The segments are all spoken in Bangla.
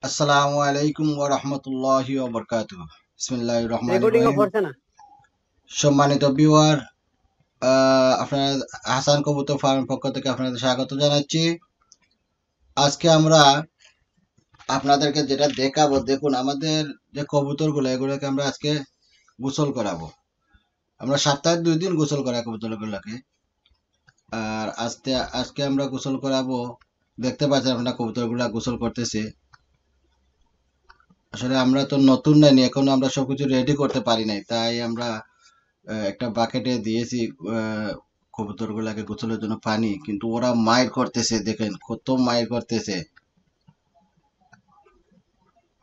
আসসালামু আলাইকুম ওয়া রাহমাতুল্লাহি ওয়া বারাকাতুহু। বিসমিল্লাহির রহমানির রেকর্ডিং রহিম। করছে না। সম্মানিত ভিউয়ার, আপনারা হাসান কবুতর ফার্মের পক্ষ থেকে আপনাদের স্বাগত জানাচ্ছি। আজকে আমরা আপনাদেরকে যেটা দেখাবো, দেখুন আমাদের যে কবুতরগুলো এগুলোকে আমরা আজকে গোসল করাবো। আমরা সপ্তাহে 2 দিন গোসল করাই কবুতরগুলোকে। আর আজকে আমরা গোসল করাবো। দেখতে পাচ্ছেন আপনারা কবুতরগুলা গোসল করতেছে। আসলে আমরা তো নতুন নাই, এখন আমরা সবকিছু রেডি করতে পারি নাই, তাই আমরা একটা বাকেটে দিয়েছি কবুতর গুলাকে গোসলের জন্য পানি, কিন্তু ওরা মাইর করতেছে, দেখেন কত মাইর করতেছে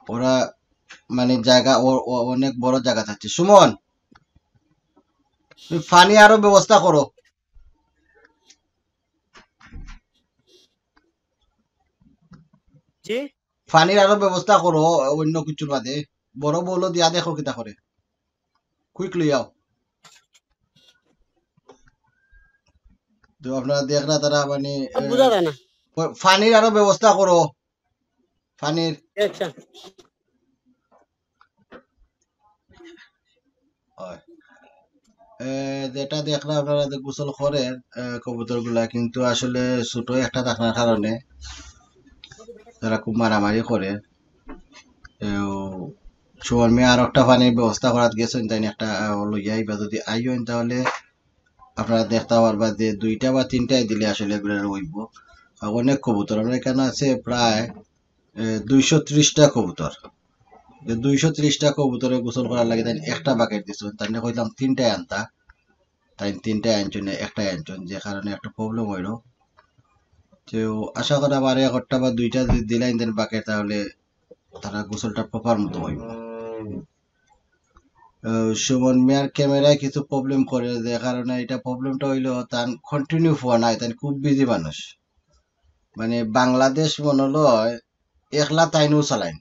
ওরা। মানে জায়গা অনেক বড় জায়গা থাকছে। সুমন, তুমি পানি আরো ব্যবস্থা করো। জি, পানির আরো ব্যবস্থা করো, অন্য কিছুর বাদে। বড় বউলো দিয়া দেখো কিতা করে, কুইকলি যাও। তো আপনারা দেখরা তারা মানে বুঝা যায় না। পানির আরো ব্যবস্থা করো, পানির। আচ্ছা, হয়। যেটা দেখলাম আপনারা যে গোসল করেন কবুতর গুলা, কিন্তু আসলে ছোট একটা থাকার কারণে তারা খুব মারামারি করে। সুমন মিয়া আর একটা পানির ব্যবস্থা করার গেছেন, তাই একটা লইয়া আইবা, যদি আইন তাহলে আপনারা দেখতে পারবা যে 2টা বা 3টাই দিলে আসলে এগুলো হইব। অনেক কবুতর আমরা এখানে আছে প্রায় 230টা কবুতর। 230টা কবুতরে গোসল করার লাগে তাই একটা বাকেট দিচ্ছ, তাই কইলাম 3টাই আনতা, তাই 3টাই আনছেন, একটাই আনছেন, যে কারণে একটা প্রবলেম হইল। তো আশা করা পারে একটা বা 2টা যদি দিলাইন দেন বাকেট, তাহলে তারা গোসলটা প্রপার মতো হইব। সুমন মিয়ার ক্যামেরায় কিছু প্রবলেম করে, যে কারণে এটা প্রবলেমটা হইলো তার কন্টিনিউ হওয়া নাই, তাই খুব বিজি মানুষ। মানে বাংলাদেশ মনে লয় একলা তাইনও চালাইন,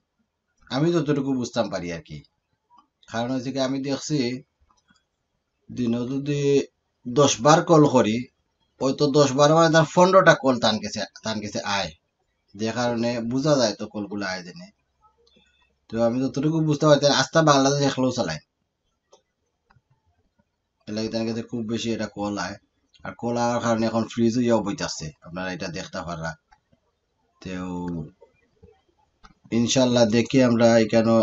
আমি যতটুকু বুঝতাম পারি আর কি। কারণ হচ্ছে কি, আমি দেখছি দিনও যদি 10 বার কল করি, ওই তো 10 বার মানে তার 15টা কল তান কাছে আয়, যে কারণে বোঝা যায় তো কলগুলো আয় জেনে। তো আমি যতটুকু বুঝতে পারছি আস্থা বাংলাদেশ একলাও চালায়, এলাকা তার কাছে খুব বেশি এটা কল আয়। আর কল আওয়ার কারণে এখন ফ্রিজ হইয়াও বইতাছে, আপনারা এটা দেখতে পাররা। তো ইনশাল্লাহ দেখি আমরা এখানে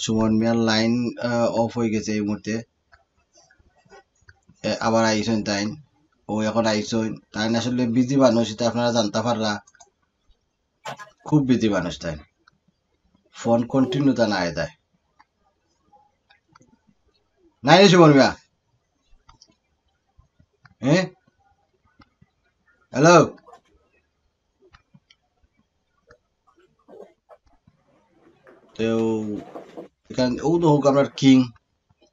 সুমন মিয়ার লাইন অফ হয়ে গেছে এই মুহূর্তে। আবার আইসেন তাই, ও এখন আইসেন তাই, আসলে বিজি মানুষ, এটা আপনারা জানতে পাররা, খুব বিজি মানুষ তাই। ফোন কন্টিনিউ তা না দেয় নাই রে সুমন মিয়া। হ্যাঁ, হ্যালো। তো এখানে ও তো হোক আপনার কিং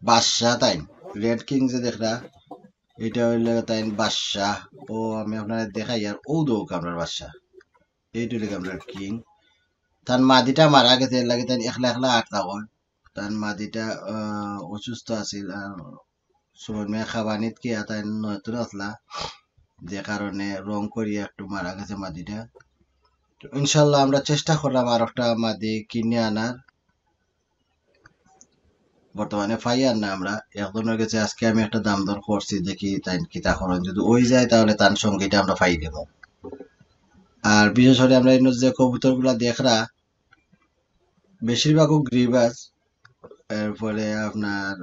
বাদশাহ তাই, রেড কিং যে দেখরা, এটা হইলে তাই বাদশাহ। ও আমি আপনার দেখাই, আর ও তো হোক আপনার বাদশাহ, এইটা হইলে আপনার কিং। তার মাদিটা মারা গেছে, এর লাগে তাই একলা একলা আটকা হয়। তার মাদিটা অসুস্থ আছিল, আর সুমন মিয়া খাবানিত কি তাই নতুন আসলা, যে কারণে রং করিয়া একটু মারা গেছে মাদিটা। তো ইনশাল্লাহ আমরা চেষ্টা করলাম আর একটা মাদি কিনে আনার, বর্তমানে পাই আর না আমরা। একজনের কাছে আজকে আমি একটা দাম দর করছি, দেখি তাই কিতা করেন, যদি ওই যায় তাহলে তার সঙ্গীটা আমরা পাই দেব। আর বিশেষ করে আমরা এই যে কবুতর গুলা দেখরা, বেশিরভাগও গ্রিবাস, এরপরে আপনার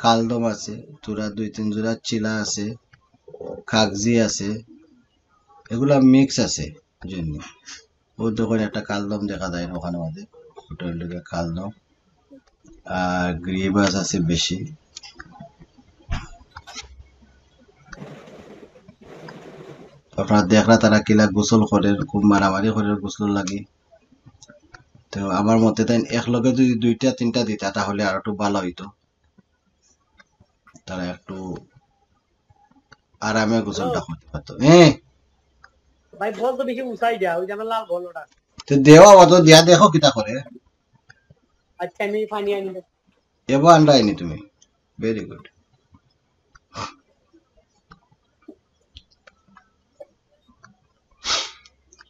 কালদম আছে, তোরা 2-3 জোড়া চিলা আছে, কাগজি আছে, এগুলা মিক্স আছে জন্য। ও যখন একটা কালদম দেখা যায় না ওখানে মধ্যে, ওটা হইল কালদম। আর গ্রিবাস আছে বেশি। আপনারা দেখরা তারা কিলা গোসল করে, খুব মারামারি করে গোসল লাগে। তো আমার মতে তাই একলগে যদি 2টা 3টা দিতা তাহলে আর একটু ভালো হইতো, তারা একটু আরামে হ্যালো গোসলটা করতে পারতো। হ্যাঁ, ভাই, বল তো বেশি উঁচাই দেয়া, ওই যে আমার লাল বল ওটা। তো দেওয়া অত দিয়া দেখো কিতা করে। আচ্ছা, আমি পানি আনি। এবার আন্ডাইনি তুমি, ভেরি গুড।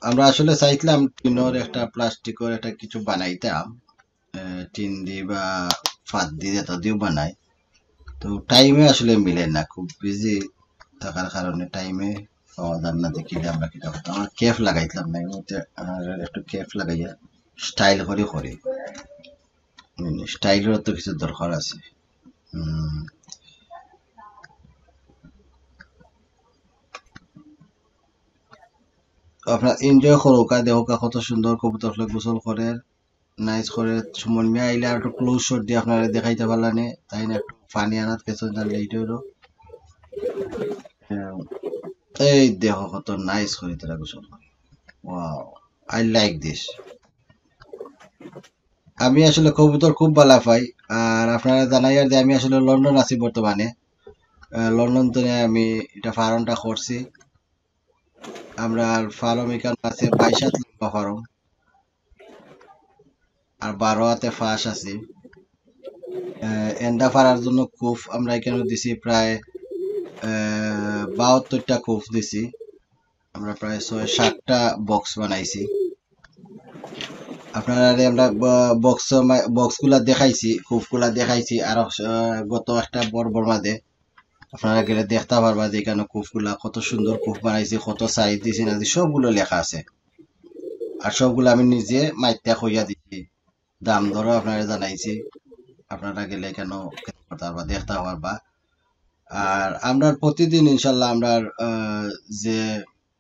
আমরা আসলে চাইছিলাম টিনের একটা প্লাস্টিকের একটা কিছু বানাইতাম, টিন দিয়ে বা ফাঁদ দিয়ে এটা দিয়েও বানাই, তো টাইমে আসলে মিলে না, খুব বিজি থাকার কারণে টাইমে পাওয়া যান না, দেখি যে আমরা কিটা করতাম। আমার কেফ লাগাইছিলাম না, এই মুহূর্তে আমার একটু কেফ লাগাইয়া স্টাইল করে করি, স্টাইলের তো কিছু দরকার আছে। উম, আপনার এনজয় করুক আর দেখুক কত সুন্দর কবুতর গোসল করে, নাইস করে। সুমন মিয়া আইলে আর একটু ক্লোজ শট দিয়ে আপনারা দেখাইতে পারলানে, তাই না? একটু ফানি আনাত কিছু জানলে এইটা হলো। এই দেখো কত নাইস করে তারা গোসল করে। Wow, I like this. আমি আসলে কবুতর খুব ভালো পাই। আর আপনারা জানাই আর যে আমি আসলে লন্ডন আছি বর্তমানে। লন্ডন তো আমি এটা ফার্মটা করছি। আমরা ফার্ম এখানে আছে 22 লম্বা ফার্ম, আর 12 হাতে ফাঁস আছে। এন্ডা ফাড়ার জন্য কূপ আমরা এখানে দিছি প্রায় 72টা কূপ দিছি। আমরা প্রায় 6-7টা বক্স বানাইছি। আপনারা আমরা বক্স গুলা দেখাইছি, কূপ গুলা দেখাইছি, আর গত একটা বড় মাঝে আপনারা গেলে দেখতে পারবা যে এখানে কূপ গুলা কত সুন্দর কূপ বানাইছি, কত সাইজ দিছি না দিছি সবগুলো লেখা আছে। আর সবগুলো আমি নিজে মাইত্যা কইয়া দিচ্ছি, দাম দরও আপনারা জানাইছি। আপনারা গেলে কেন দেখতে পারবা। আর আমরা প্রতিদিন ইনশাল্লাহ আমরা যে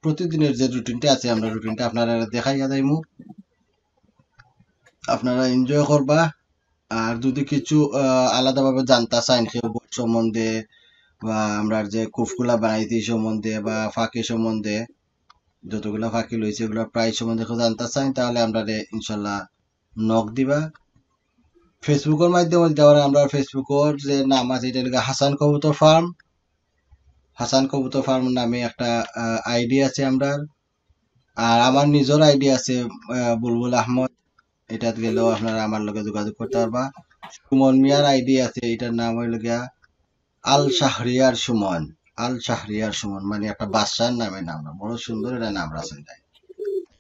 প্রতিদিনের যে রুটিনটা আছে, আমরা রুটিনটা আপনারা দেখাইয়া যাইমু, আপনারা এনজয় করবা। আর যদি কিছু আলাদাভাবে জানতে চান কেউ বোর্ড সম্বন্ধে বা আমরা যে কুফগুলা বানাইছি সম্বন্ধে বা ফাঁকি সম্বন্ধে, যতগুলা ফাঁকি লইছে এগুলো প্রাইস সম্বন্ধে কেউ জানতে চান, তাহলে আমরা ইনশাল্লাহ নক দিবা। ফেসবুকের মাধ্যমে দেওয়ার আমরা ফেসবুকের যে নাম আছে এটা হলো হাসান কবুতর ফার্ম। হাসান কবুতর ফার্ম নামে একটা আইডি আছে আমরা। আর আমার নিজের আইডি আছে বুলবুল আহমদ, এটাতে গেলেও আপনারা আমার লগে যোগাযোগ করতে পারবা। সুমন মিয়ার আইডি আছে, এটার নাম হইল গিয়া আল শাহরিয়ার সুমন। আল শাহরিয়ার সুমন মানে একটা বাদশার নামে নাম, বড় সুন্দর এটা নাম রাখছেন তাই।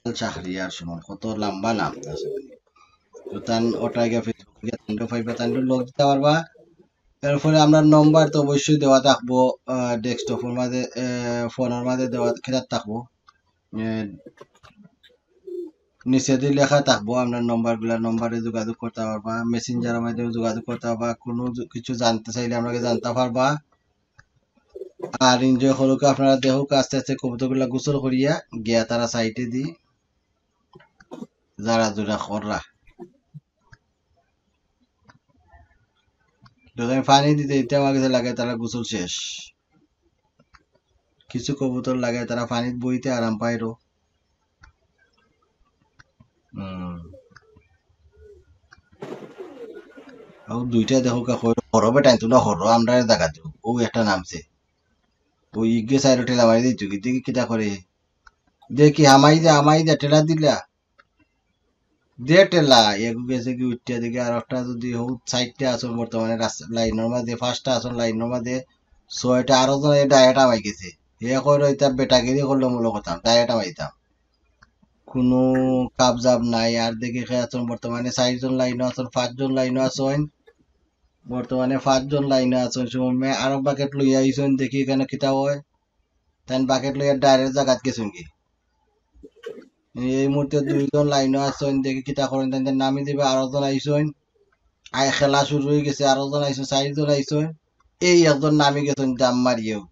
আল শাহরিয়ার সুমন, কত লম্বা নাম আছে। তো তান ওটা গিয়ে ফেসবুকে তান্ডো পাইবা, তান্ডো লোক দিতে পারবা। এরপরে আমরা নম্বর তো অবশ্যই দেওয়া থাকবো, ডেস্কটপের মাঝে ফোনের মাঝে দেওয়া খেলার থাকবো, নিচে দিয়ে লেখা থাকবো আপনার নম্বরে যোগাযোগ করতে পারবা, মেসেঞ্জারের মাধ্যমে যোগাযোগ করতে পারবা, কোনো কিছু জানতে চাইলে আমাকে জানতে পারবা। আর এনজয় করুক, আপনারা দেখুক আস্তে আস্তে কবুতরগুলা গোসল করিয়া গিয়া তারা সাইটে দি যারা জোড়া কররা। যখন পানি দিতে দিতে আমার কাছে লাগে তারা গোসল শেষ। কিছু কবুতর লাগে তারা পানিতে বইতে আরাম পাইরো। দুইটা দেখো হর বেটাই তো না হর আমরা দেখা দিব ও একটা নামছে, ওই ইগে সাইড ঠেলা মারি দিচ্ছ কি দেখি কিটা করে, দেখি হামাই দে ঠেলা দিলা দে ঠেলা এগু গেছে কি উঠতে দেখি। আর একটা যদি হোক সাইডটা আসুন বর্তমানে লাইনের মাঝে, ফার্স্টটা আসুন লাইনের মাঝে, ছয়টা আরো জন ডায়েট আমাই গেছে। এ করে ওইটা বেটাগিরি করলো মূল কথা, ডায়েট আমাইতাম কোনো কাবজাব নাই। আর দেখি আছেন বর্তমানে 4জন লাইনও আছেন, 5জন লাইনও আছেন, বর্তমানে 5জন লাইনে আছেন। সময় আরো বাকেট লইয়া আইছেন, দেখি এখানে কিতা হয়। তাই বাকেট লইয়া ডাইরেক্ট জায়গাত গেছেন কি। এই মুহূর্তে 2জন লাইনে আছেন, দেখি কিতা করেন, তাই নামি দিবে। আরো জন আইছেন, খেলা শুরু হয়ে গেছে, আরো জন আইছেন, 4জন আইছেন। এই একজন নামি গেছেন জাম মারিয়েও,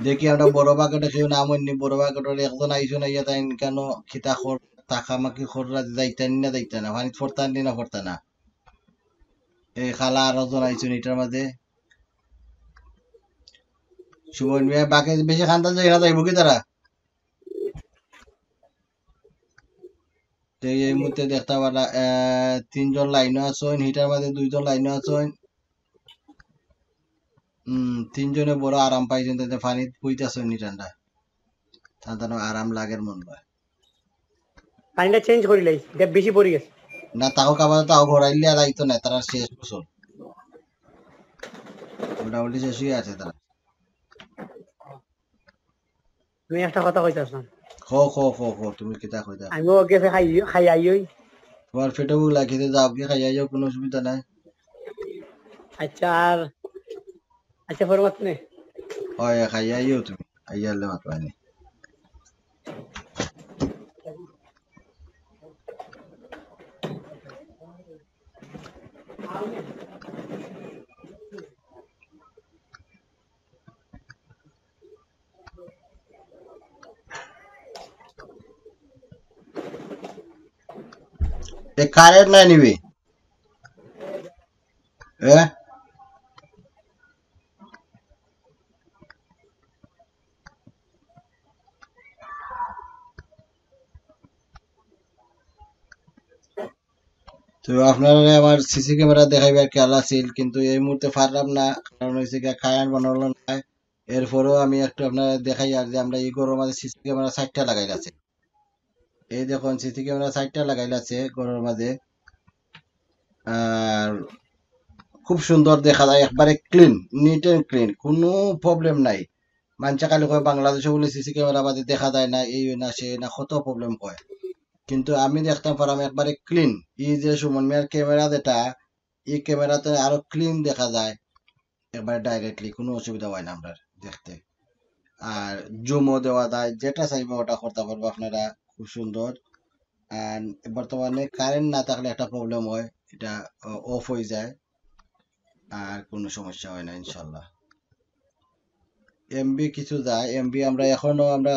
দেখি আমরা বড় বাকেটে কেউ নাম হইনি, বড় বাকেটের একজন আইছেন, আইয়া তাই কেন খিতা খর তাকামাকি খররা যাইতেন না যাইতেন না, পানিত ফরতান না ফরতা না। এই খালা আরো জন আইছেন এটার মাঝে। সুমন মিয়া বাকি বেশি খান্দাল যাই না যাইব কি তারা। তো এই মুহূর্তে দেখতে পারা 3জন লাইনে আছেন, হিটার মাঝে 2জন লাইনে আছেন। 3জনে বড় আরাম পাইছেন, তাতে পানিত বইতেছেন নি ঠান্ডা, তাদের আরাম লাগের মন হয় পানিটা চেঞ্জ করিলাই, এটা বেশি পড়ে গেছে। না। তাও কাবার তাও ঘোরাইলে আর আইতো না, তারা শেষ বছর মোটামুটি শেষ হয়ে আছে তারা। তুমি একটা কথা কইতাছ না, খো তুমি কিতা কই দাও আমি ওকে খাই আইই তোমার পেটে বুক লাগিতে যাও কি খাইয়া যাও কোনো অসুবিধা নাই আচ্ছা আর আচ্ছা ফরমাত নে হয় খাইয়া যাও তুমি খাইয়া হলে ভাত পাইনি কারেন্ট নাই নিবি তো আপনারা আমার সিসি ক্যামেরা দেখাইবার খেয়াল আছিল কিন্তু এই মুহূর্তে পারলাম না কারণ হয়েছে কারেন্ট বানালো না এরপরেও আমি একটু আপনারা দেখাই আর যে আমরা এই গরুর মাঝে সিসি ক্যামেরা 60টা লাগাই আছে এই দেখুন সিসি ক্যামেরা 60টা লাগাই আছে গরুর মাঝে আর খুব সুন্দর দেখা যায় একবারে ক্লিন নিট এন্ড ক্লিন কোনো প্রবলেম নাই মানুষে খালি কয় বাংলাদেশে বলে সিসি ক্যামেরা বাদে দেখা যায় না এই না সে না কত প্রবলেম কয় কিন্তু আমি দেখতে পারাম একবারে ক্লিন এই যে সুমন মিয়ার ক্যামেরা যেটা এই ক্যামেরাতে আরো ক্লিন দেখা যায় একবারে ডাইরেক্টলি কোনো অসুবিধা হয় না আমরা দেখতে আর জুমও দেওয়া যায় যেটা চাইবে ওটা করতে পারবো আপনারা খুব সুন্দর আর বর্তমানে কারেন্ট না থাকলে একটা প্রবলেম হয় এটা অফ হয়ে যায় আর কোনো সমস্যা হয় না ইনশাল্লাহ এমবি কিছু যায় এমবি আমরা এখনো আমরা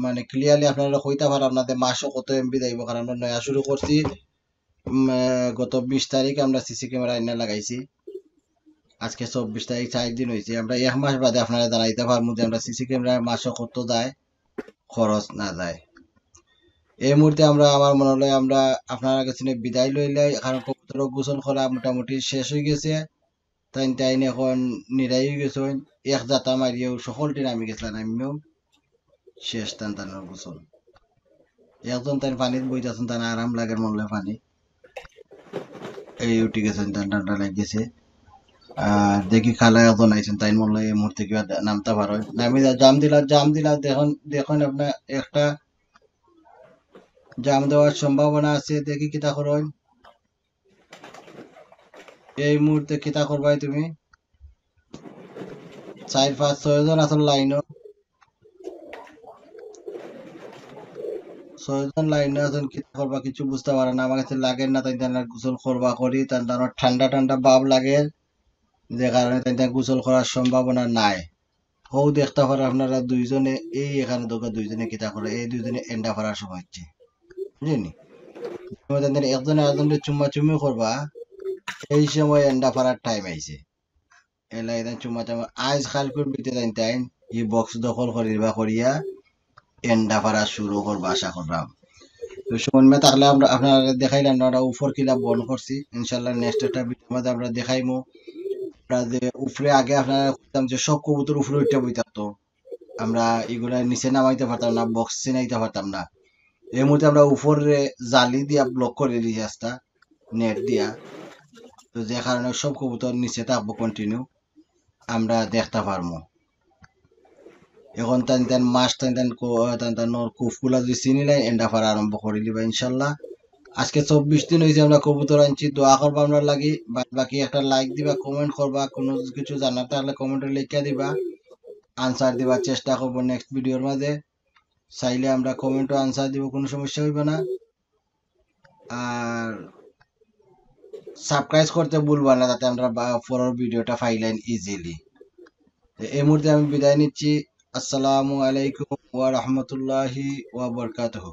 মানে ক্লিয়ারলি আপনারা কইতে পারলাম না যে মাসও কত এমবি যাইব কারণ আমরা নয়া শুরু করছি গত 20 তারিখ আমরা সিসি ক্যামেরা এনে লাগাইছি আজকে 24 তারিখ 4 দিন হয়েছে আমরা এক মাস বাদে আপনারা জানাইতে পারবো যে আমরা সিসি ক্যামেরা মাসও কত যায় খরচ না যায় এই মুহূর্তে আমরা আমার মনে হয় আমরা আপনার কাছে বিদায় লইলাই কারণ কবুতর গোসল করা মোটামুটি শেষ হয়ে গেছে তাই এখন নিরাই গেছে এক জাতা মারিয়েও সকলটি নামি গেছিলাম আমিও শেষ টানার গোসল একজন তাই পানিত বইতেছেন তার আরাম লাগে মনে পানি এই উঠে গেছেন তার ঠান্ডা লাগছে আর দেখি খালা এখন আইছেন তাই মনে হয় এই মুহূর্তে কিবা নামতে পারো নামি জাম দিলা দেখুন আপনার একটা জাম দেওয়ার সম্ভাবনা আছে দেখি কিতা করো এই মুহূর্তে কিতা করবাই তুমি 4-5-6 জন আসল লাইনও 6 জন লাইনে আছেন কিতা করবা কিছু বুঝতে পারে না আমার কাছে লাগে না তাই গোসল করবা করি তার ঠান্ডা ঠান্ডা ভাব লাগে যে কারণে তাই গোসল করার সম্ভাবনা নাই হও দেখতে পারে আপনারা দুইজনে এই এখানে দোকা দুইজনে কিতা করে এই দুইজনে এন্ডা করার সময় হচ্ছে বুঝলি একজনে একজনের চুম্মা চুম্মি করবা এই সময় এন্ডা ফারার টাইম আইছে এলা এদান চুম্মা চামা আজ খাল করবিতে তাই এই বক্স দখল করিবা করিয়া এন্ডা ফারা শুরু করবা আশা করলাম তো সময় থাকলে আমরা আপনারা দেখাইলাম না উপর কিলা বন করছি ইনশাল্লাহ নেক্সট একটা ভিডিওর মধ্যে আমরা দেখাইমু যে উপরে আগে আপনারা করতাম যে সব কবুতর উপরে উঠে বই থাকতো আমরা এগুলা নিচে নামাইতে পারতাম না বক্স চিনাইতে পারতাম না এই মুহূর্তে আমরা উপরে জালি দিয়া ব্লক করে দিই রাস্তা নেট দিয়া তো যে কারণে সব কবুতর নিচে থাকবো কন্টিনিউ আমরা দেখতে পারবো এখন টান মাস টান কুফগুলা যদি চিনি নাই এন্ডা ফারা আরম্ভ করে দিবা ইনশাল্লাহ আজকে 24 দিন হয়েছে আমরা কবুতর আনছি দোয়া করবা আমরা লাগি বাকি একটা লাইক দিবা কমেন্ট করবা কোনো কিছু জানার থাকলে কমেন্টে লিখে দিবা আনসার দিবার চেষ্টা করবো নেক্সট ভিডিওর মাঝে চাইলে আমরা কমেন্টও আনসার দিব কোনো সমস্যা হইবে না আর সাবস্ক্রাইব করতে ভুলবা না যাতে আমরা পরের ভিডিওটা পাইলেন ইজিলি এই মুহূর্তে আমি বিদায় নিচ্ছি আসসালামু আলাইকুম ওয়া রাহমাতুল্লাহি ওয়া বারাকাতুহু